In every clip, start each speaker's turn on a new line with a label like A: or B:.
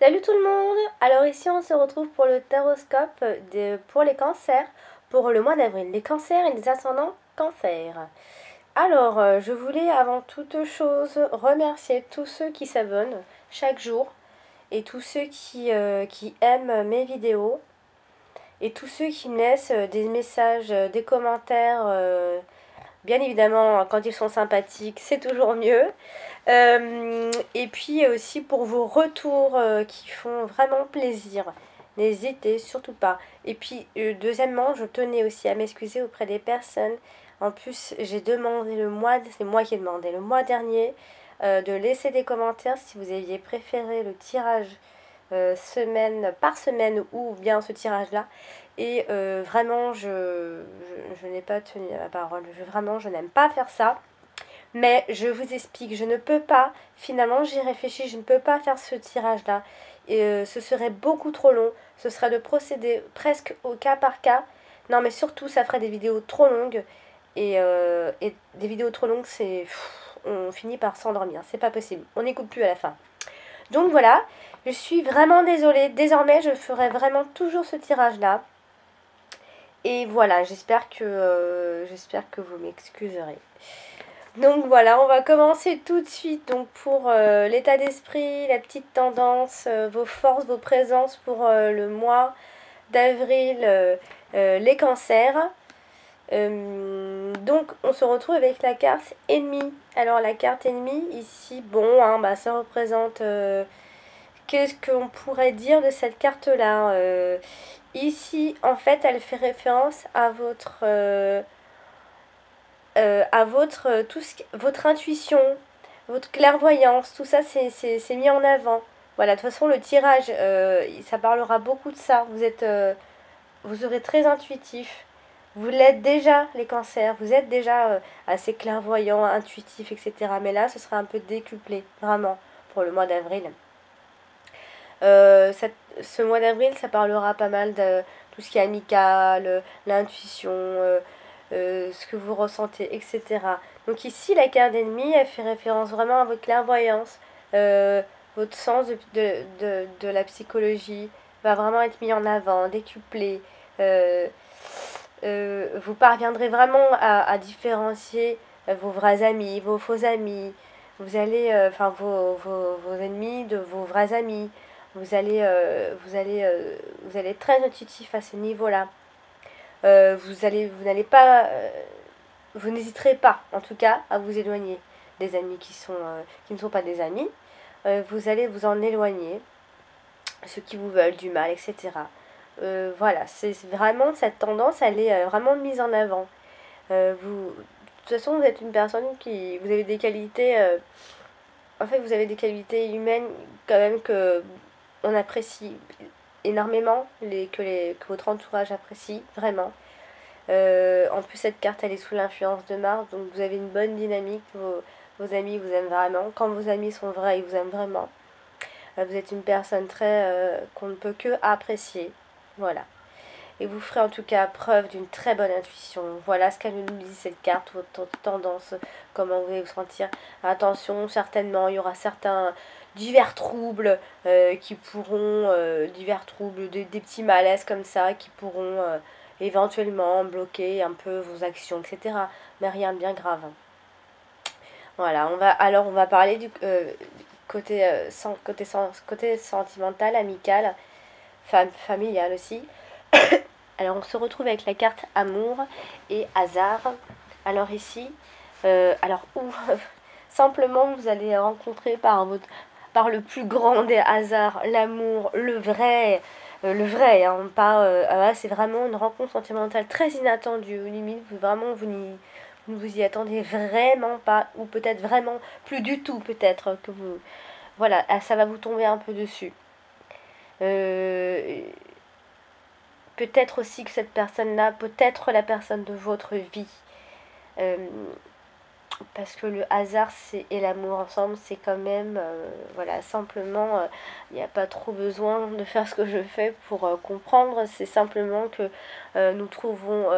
A: Salut tout le monde. Alors ici on se retrouve pour le taroscope pour les cancers pour le mois d'avril. Les cancers et les ascendants cancers. Alors je voulais avant toute chose remercier tous ceux qui s'abonnent chaque jour et tous ceux qui aiment mes vidéos et tous ceux qui me laissent des messages, des commentaires. Bien évidemment, quand ils sont sympathiques, c'est toujours mieux. Et puis aussi pour vos retours qui font vraiment plaisir. N'hésitez surtout pas. Et puis deuxièmement, je tenais aussi à m'excuser auprès des personnes. En plus, j'ai demandé c'est moi qui ai demandé le mois dernier de laisser des commentaires si vous aviez préféré le tirage semaine par semaine ou bien ce tirage-là. Et vraiment, je n'ai pas tenu à ma parole. Vraiment, je n'aime pas faire ça. Mais je vous explique, je ne peux pas, finalement j'y réfléchis, je ne peux pas faire ce tirage-là. Et ce serait beaucoup trop long. Ce serait de procéder presque au cas par cas. Non mais surtout ça ferait des vidéos trop longues. Et des vidéos trop longues, on finit par s'endormir. C'est pas possible. On n'écoute plus à la fin. Donc voilà, je suis vraiment désolée. Désormais je ferai vraiment toujours ce tirage-là. Et voilà, j'espère que vous m'excuserez. Donc voilà, on va commencer tout de suite donc pour l'état d'esprit, la petite tendance, vos forces, vos présences pour le mois d'avril, les cancers. Donc on se retrouve avec la carte ennemie. Alors la carte ennemie ici, bon, hein, bah, ça représente... qu'est-ce qu'on pourrait dire de cette carte-là ici, en fait, elle fait référence à votre intuition, votre clairvoyance, tout ça c'est mis en avant. Voilà, de toute façon le tirage, ça parlera beaucoup de ça. Vous serez très intuitif. Vous l'êtes déjà les cancers, vous êtes déjà assez clairvoyant, intuitif, etc. Mais là, ce sera un peu décuplé, vraiment, pour le mois d'avril. Ce mois d'avril, ça parlera pas mal de tout ce qui est amical, l'intuition, ce que vous ressentez, etc. Donc ici, la carte d'ennemi, elle fait référence vraiment à votre clairvoyance, votre sens de la psychologie va vraiment être mis en avant, décuplé. Euh, vous parviendrez vraiment à différencier vos vrais amis, vos faux amis. Enfin, vos ennemis de vos vrais amis. Vous allez être très intuitif à ce niveau-là. Vous n'allez pas, vous n'hésiterez pas, en tout cas, à vous éloigner des amis qui ne sont pas des amis. Vous allez vous en éloigner, ceux qui vous veulent du mal, etc. Voilà, c'est vraiment cette tendance, elle est vraiment mise en avant. De toute façon, vous êtes une personne vous avez des qualités, en fait, vous avez des qualités humaines quand même que on apprécie énormément, que votre entourage apprécie vraiment. En plus, cette carte, elle est sous l'influence de Mars, donc vous avez une bonne dynamique. Vos amis vous aiment vraiment. Quand vos amis sont vrais, ils vous aiment vraiment. Vous êtes une personne qu'on ne peut que apprécier. Voilà. Et vous ferez en tout cas preuve d'une très bonne intuition. Voilà ce qu'elle nous dit cette carte, votre tendance, comment vous allez vous sentir. Attention, certainement, il y aura certains divers troubles divers troubles, des petits malaises comme ça qui pourront éventuellement bloquer un peu vos actions, etc. Mais rien de bien grave. Voilà, on va parler du côté sentimental, amical, familial aussi. Alors on se retrouve avec la carte amour et hasard. Alors ici, simplement vous allez rencontrer par le plus grand des hasards, l'amour, le vrai, hein, pas, c'est vraiment une rencontre sentimentale très inattendue, limite vous ne vous y attendez vraiment pas, ou peut-être vraiment plus du tout, peut-être que vous, voilà, ça va vous tomber un peu dessus. Peut-être aussi que cette personne-là peut être la personne de votre vie. Euh, parce que le hasard et l'amour ensemble, c'est quand même, voilà, simplement, il n'y a pas trop besoin de faire ce que je fais pour comprendre. C'est simplement que nous trouvons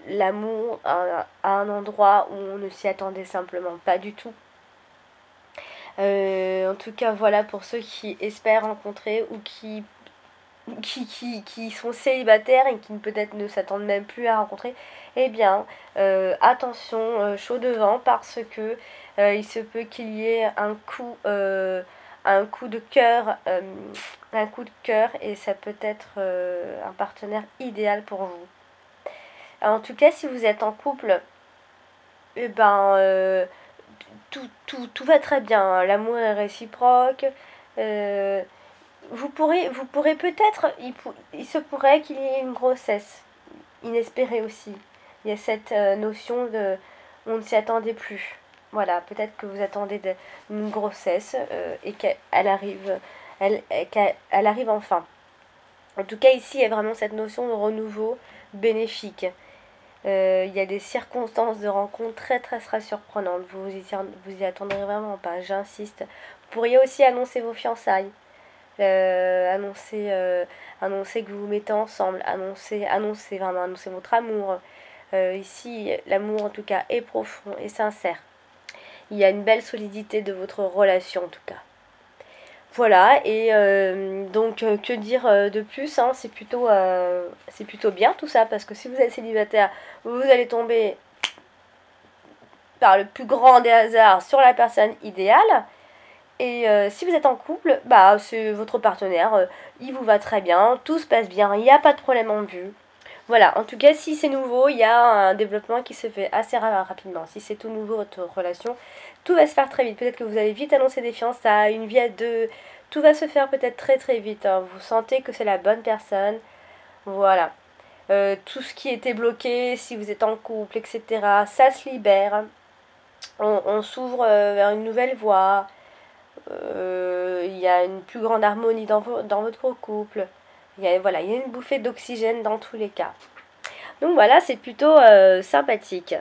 A: l'amour à un endroit où on ne s'y attendait simplement pas du tout. En tout cas, voilà pour ceux qui espèrent rencontrer ou qui sont célibataires et qui peut-être ne s'attendent même plus à rencontrer, eh bien, attention, chaud devant, parce que il se peut qu'il y ait un coup de cœur, et ça peut être un partenaire idéal pour vous. En tout cas, si vous êtes en couple, eh ben, tout va très bien. L'amour est réciproque. Euh, vous pourrez peut-être, il se pourrait qu'il y ait une grossesse inespérée aussi. Il y a cette notion de, on ne s'y attendait plus. Voilà, peut-être que vous attendez une grossesse et qu'elle arrive, qu'elle arrive enfin. En tout cas, ici, il y a vraiment cette notion de renouveau bénéfique. Il y a des circonstances de rencontre très très surprenantes. Vous y attendrez vraiment pas, j'insiste. Vous pourriez aussi annoncer vos fiançailles. Annoncer que vous vous mettez ensemble, annoncer votre amour. Ici, l'amour en tout cas est profond et sincère. Il y a une belle solidité de votre relation en tout cas. Voilà, et donc que dire de plus, hein, c'est plutôt bien tout ça, parce que si vous êtes célibataire, vous allez tomber par le plus grand des hasards sur la personne idéale. Et si vous êtes en couple, bah c'est votre partenaire, il vous va très bien, tout se passe bien, il n'y a pas de problème en vue. Voilà, en tout cas, si c'est nouveau, il y a un développement qui se fait assez rapidement. Si c'est tout nouveau votre relation, tout va se faire très vite. Peut-être que vous allez vite annoncer des fiançailles, une vie à deux. Tout va se faire peut-être très très vite, hein. Vous sentez que c'est la bonne personne. Voilà. Tout ce qui était bloqué, si vous êtes en couple, etc., ça se libère. On s'ouvre vers une nouvelle voie. Il y a une plus grande harmonie dans votre couple. Voilà, il y a une bouffée d'oxygène dans tous les cas. Donc voilà, c'est plutôt sympathique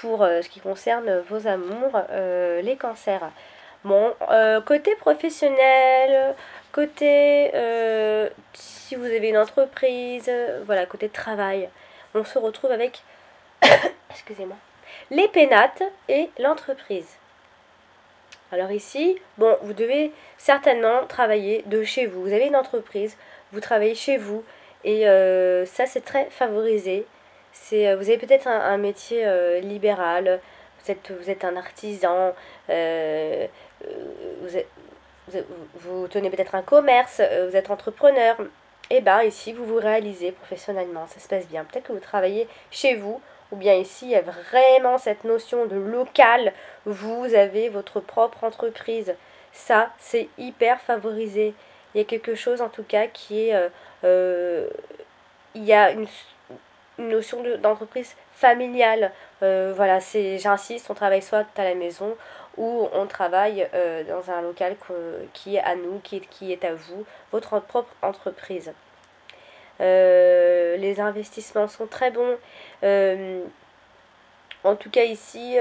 A: pour ce qui concerne vos amours, les cancers. Bon, côté professionnel, côté si vous avez une entreprise, voilà, côté travail, on se retrouve avec, excusez-moi, les pénates et l'entreprise. Alors ici, bon, vous devez certainement travailler de chez vous. Vous avez une entreprise, vous travaillez chez vous, et ça c'est très favorisé. Vous avez peut-être un métier libéral, vous êtes un artisan, euh, vous, êtes- vous tenez peut-être un commerce, vous êtes entrepreneur. Et bien ici, vous vous réalisez professionnellement, ça se passe bien. Peut-être que vous travaillez chez vous, ou bien ici, il y a vraiment cette notion de local. Vous avez votre propre entreprise. Ça, c'est hyper favorisé. Il y a quelque chose en tout cas qui est... il y a une notion d'entreprise familiale. Voilà, j'insiste, on travaille soit à la maison ou on travaille dans un local qui est à nous, qui est à vous, votre propre entreprise. Les investissements sont très bons. En tout cas ici,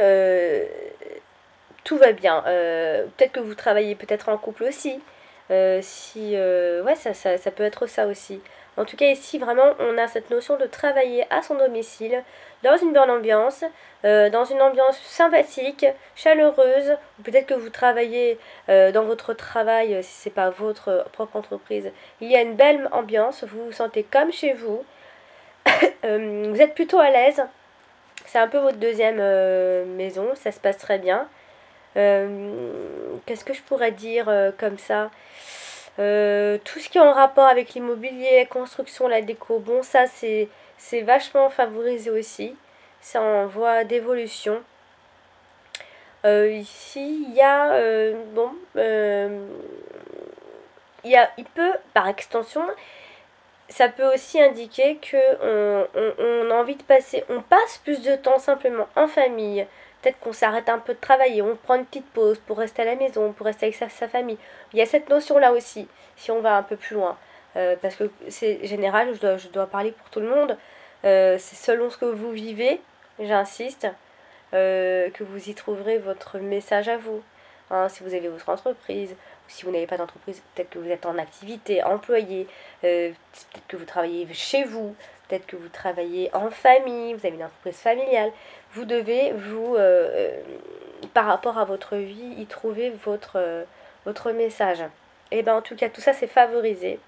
A: tout va bien. Peut-être que vous travaillez peut-être en couple aussi. Ouais, ça peut être ça aussi. En tout cas, ici, vraiment, on a cette notion de travailler à son domicile, dans une bonne ambiance, dans une ambiance sympathique, chaleureuse. Peut-être que vous travaillez dans votre travail, si c'est pas votre propre entreprise. Il y a une belle ambiance, vous vous sentez comme chez vous. Vous êtes plutôt à l'aise. C'est un peu votre deuxième maison, ça se passe très bien. Qu'est-ce que je pourrais dire comme ça? Tout ce qui est en rapport avec l'immobilier, la construction, la déco, bon, ça c'est vachement favorisé aussi. C'est en voie d'évolution. Ici, il y a, bon, il peut, par extension, ça peut aussi indiquer que on a envie de passer, on passe plus de temps simplement en famille. Peut-être qu'on s'arrête un peu de travailler, on prend une petite pause pour rester à la maison, pour rester avec sa famille. Il y a cette notion-là aussi, si on va un peu plus loin. Parce que c'est général, je dois parler pour tout le monde. C'est selon ce que vous vivez, j'insiste, que vous y trouverez votre message à vous. Hein, si vous avez votre entreprise, si vous n'avez pas d'entreprise, peut-être que vous êtes en activité, employé, peut-être que vous travaillez chez vous, peut-être que vous travaillez en famille, vous avez une entreprise familiale, vous devez par rapport à votre vie, y trouver votre message. Et bien en tout cas, tout ça c'est favorisé.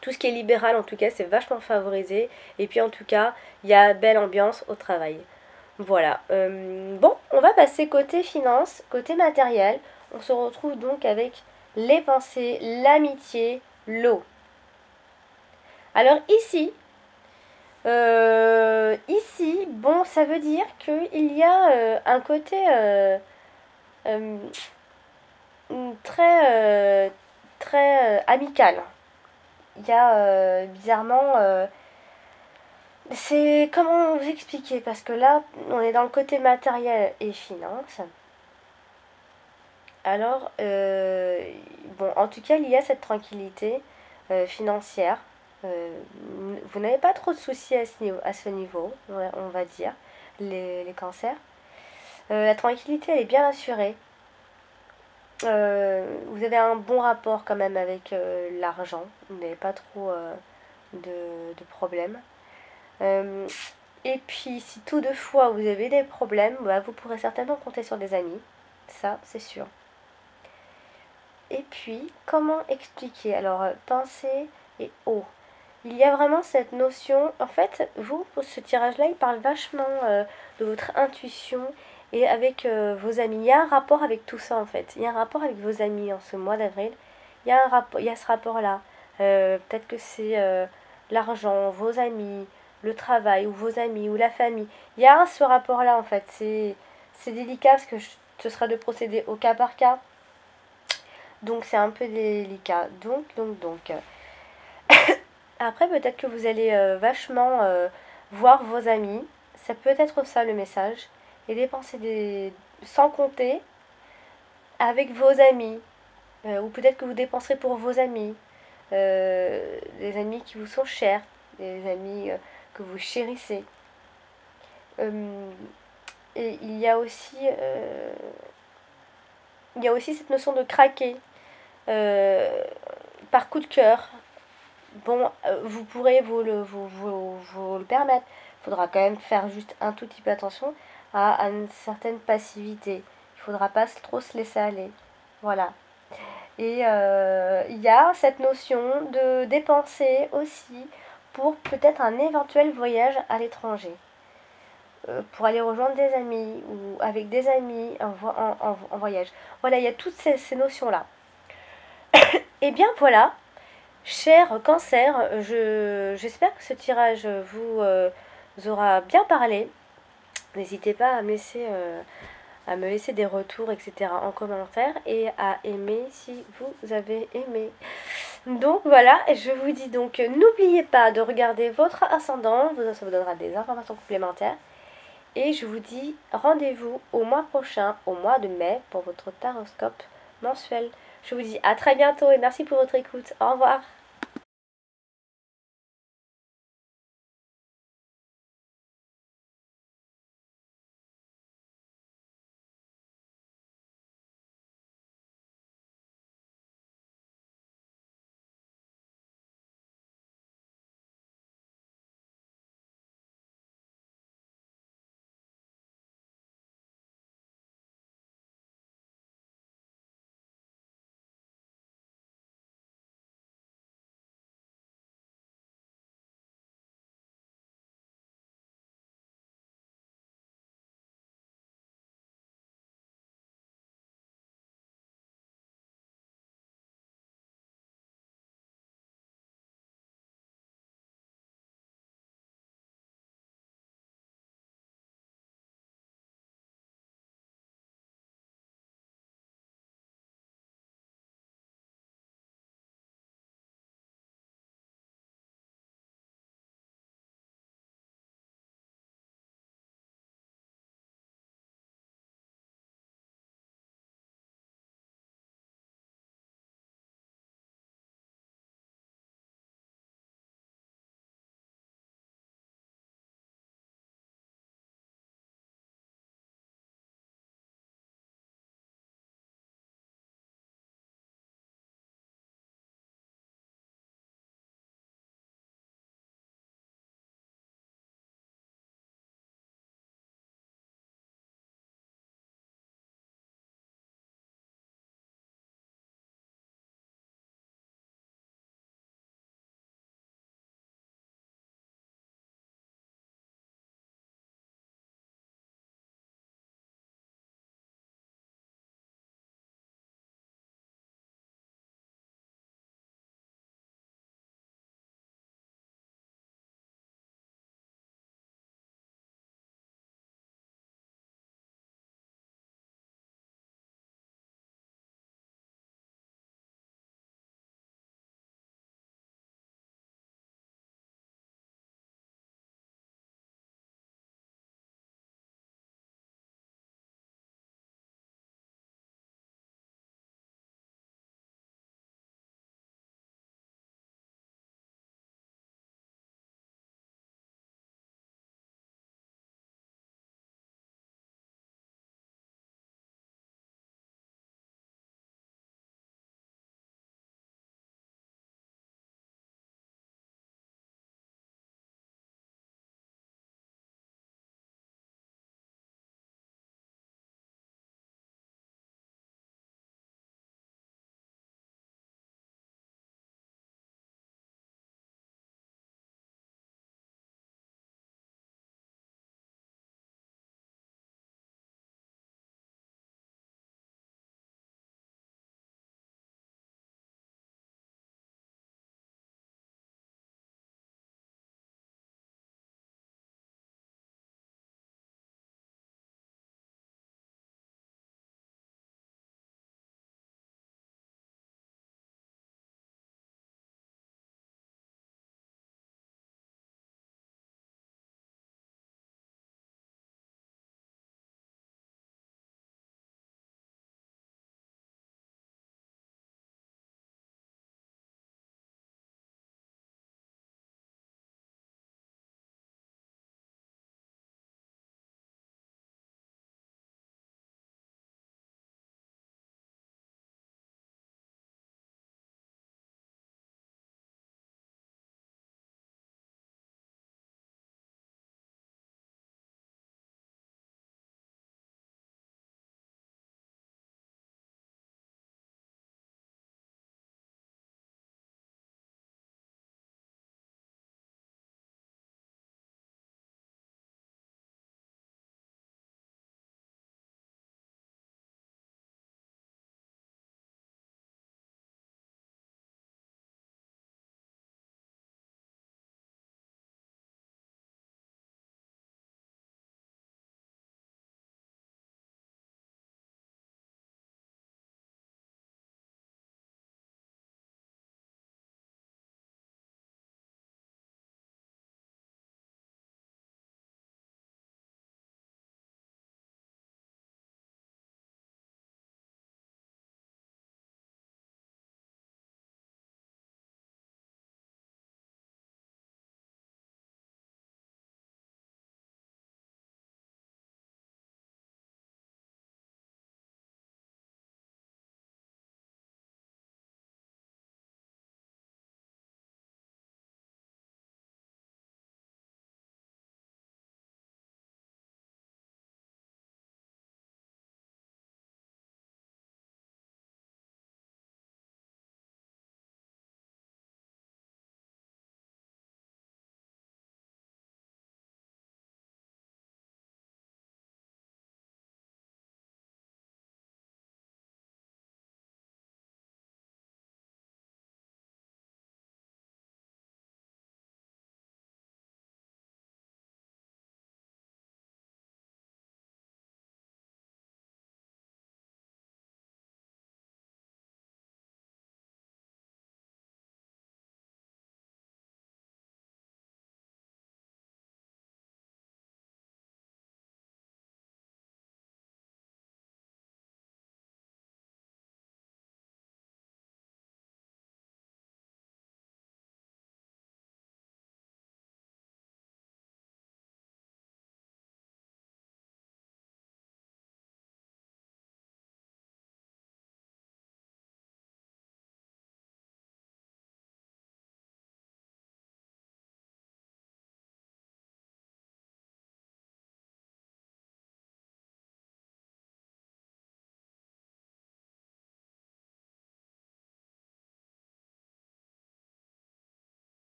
A: Tout ce qui est libéral en tout cas, c'est vachement favorisé. Et puis en tout cas, il y a belle ambiance au travail. Voilà. Bon, on va passer côté finance, côté matériel. On se retrouve donc avec les pensées, l'amitié, l'eau. Alors ici, bon, ça veut dire qu'il y a un côté euh, très amical. Il y a bizarrement... c'est comment vous expliquer, parce que là, on est dans le côté matériel et finance. Alors, bon, en tout cas, il y a cette tranquillité financière. Vous n'avez pas trop de soucis à ce niveau, on va dire, les cancers. La tranquillité, elle est bien assurée. Vous avez un bon rapport quand même avec l'argent. Vous n'avez pas trop de problèmes. Et puis, si toutefois vous avez des problèmes, bah, vous pourrez certainement compter sur des amis. Ça, c'est sûr. Et puis, comment expliquer? Alors, pensée et eau. Il y a vraiment cette notion. En fait, vous, pour ce tirage-là, il parle vachement de votre intuition et avec vos amis. Il y a un rapport avec tout ça, en fait. Il y a un rapport avec vos amis en ce mois d'avril. Il y a ce rapport-là. Peut-être que c'est l'argent, vos amis, le travail, ou vos amis, ou la famille. Il y a ce rapport-là, en fait. C'est délicat parce que ce sera de procéder au cas par cas. Donc c'est un peu délicat. Donc. Après, peut-être que vous allez vachement voir vos amis. Ça peut être ça le message. Et dépenser sans compter avec vos amis. Ou peut-être que vous dépenserez pour vos amis. Des amis qui vous sont chers. Des amis que vous chérissez. Et il y a aussi cette notion de craquer. Par coup de cœur. Bon, vous pourrez vous le permettre. Il faudra quand même faire juste un tout petit peu attention à une certaine passivité. Il ne faudra pas trop se laisser aller. Voilà. Et il y a cette notion de dépenser aussi pour peut-être un éventuel voyage à l'étranger. Pour aller rejoindre des amis ou avec des amis en voyage. Voilà, il y a toutes ces notions-là. Et bien voilà. Cher cancer, j'espère que ce tirage vous aura bien parlé. N'hésitez pas à me laisser des retours, etc. en commentaire et à aimer si vous avez aimé. Donc voilà, je vous dis donc, n'oubliez pas de regarder votre ascendant, ça vous donnera des informations complémentaires. Et je vous dis rendez-vous au mois prochain, au mois de mai, pour votre taroscope mensuel. Je vous dis à très bientôt et merci pour votre écoute. Au revoir.